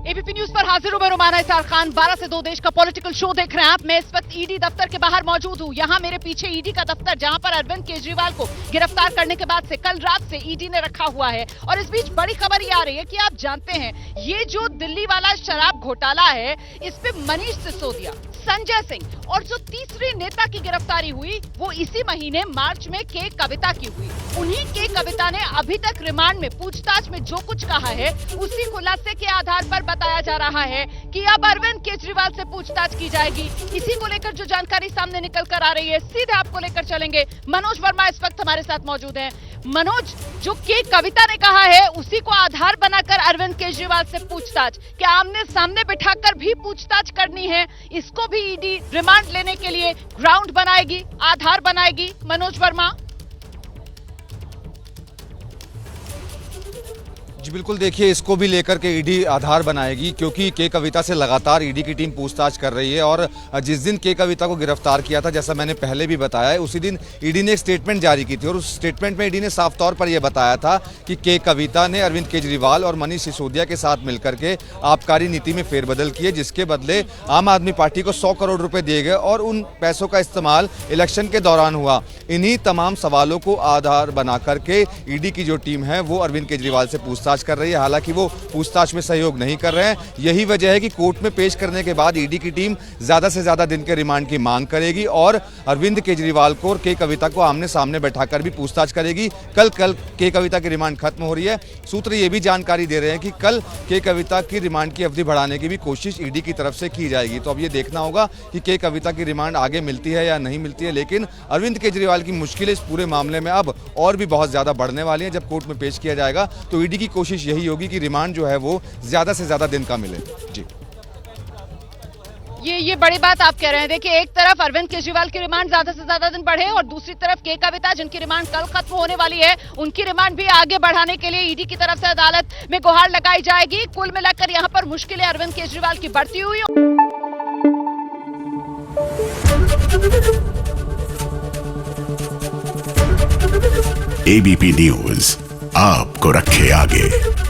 ABP news पर हाजिर हूं मैं रुमाना इसार खान। 12 से 2 देश का पॉलिटिकल शो देख रहे हैं आप। मैं इस वक्त ईडी दफ्तर के बाहर मौजूद हूं। यहां मेरे पीछे ईडी का दफ्तर, जहां पर अरविंद केजरीवाल को गिरफ्तार करने के बाद से कल रात से ईडी ने रखा हुआ है। और इस बीच बड़ी खबर ये आ रही है कि आप जानते हैं, ये जो दिल्ली वाला शराब घोटाला है, इस पे मनीष सिसोदिया, संजय सिंह और जो तीसरे नेता की गिरफ्तारी हुई वो इसी महीने मार्च में के कविता की हुई। उन्हीं के कविता ने अभी तक रिमांड में पूछताछ में जो कुछ कहा है, उसी खुलासे के आधार पर बताया जा रहा है कि अब अरविंद केजरीवाल से पूछताछ की जाएगी। इसी को लेकर जो जानकारी सामने निकल कर आ रही है, सीधे आपको लेकर चलेंगे। मनोज वर्मा इस वक्त हमारे साथ मौजूद हैं। मनोज, जो के कविता ने कहा है उसी को आधार बनाकर अरविंद केजरीवाल से पूछताछ, क्या आमने सामने बिठाकर भी पूछताछ करनी है? इसको भी ईडी रिमांड लेने के लिए ग्राउंड बनाएगी, आधार बनाएगी? मनोज वर्मा। जी बिल्कुल, देखिए इसको भी लेकर के ईडी आधार बनाएगी, क्योंकि के कविता से लगातार ईडी की टीम पूछताछ कर रही है। और जिस दिन के कविता को गिरफ्तार किया था, जैसा मैंने पहले भी बताया है, उसी दिन ईडी ने एक स्टेटमेंट जारी की थी और उस स्टेटमेंट में ईडी ने साफ तौर पर यह बताया था कि के कविता ने अरविंद केजरीवाल और मनीष सिसोदिया के साथ मिलकर के आबकारी नीति में फेरबदल किए, जिसके बदले आम आदमी पार्टी को 100 करोड़ रुपए दिए गए और उन पैसों का इस्तेमाल इलेक्शन के दौरान हुआ। इन्हीं तमाम सवालों को आधार बना करके ईडी की जो टीम है वो अरविंद केजरीवाल से पूछताछ कर रही है। हालांकि वो पूछताछ में सहयोग नहीं कर रहे हैं। यही वजह है कि कोर्ट में पेश करने के बाद ईडी की टीम ज्यादा से ज्यादा दिन के रिमांड की मांग करेगी और अरविंद केजरीवाल को और के कविता को आमने सामने बैठाकर भी पूछताछ करेगी। कल के कविता की रिमांड खत्म हो रही है। सूत्र ये भी जानकारी दे रहे हैं कि कल के कविता की रिमांड की अवधि बढ़ाने की भी कोशिश ईडी की तरफ से की जाएगी। तो अब ये देखना होगा कि के कविता की रिमांड आगे मिलती है या नहीं मिलती है। लेकिन अरविंद केजरीवाल की मुश्किलें इस पूरे मामले में अब और भी बहुत ज्यादा बढ़ने वाली है। जब कोर्ट में पेश किया जाएगा तो ईडी की कोशिश यही होगी कि रिमांड जो है वो ज्यादा से ज्यादा दिन का मिले। जी, ये बड़ी बात आप कह रहे हैं। देखिए, एक तरफ अरविंद केजरीवाल की रिमांड ज्यादा से ज्यादा दिन बढ़े और दूसरी तरफ के कविता, जिनकी रिमांड कल खत्म होने वाली है, उनकी रिमांड भी आगे बढ़ाने के लिए ईडी की तरफ से अदालत में गुहार लगाई जाएगी। कुल मिलाकर यहाँ पर मुश्किलें अरविंद केजरीवाल की बढ़ती हुई। एबीपी न्यूज आपको रखे आगे।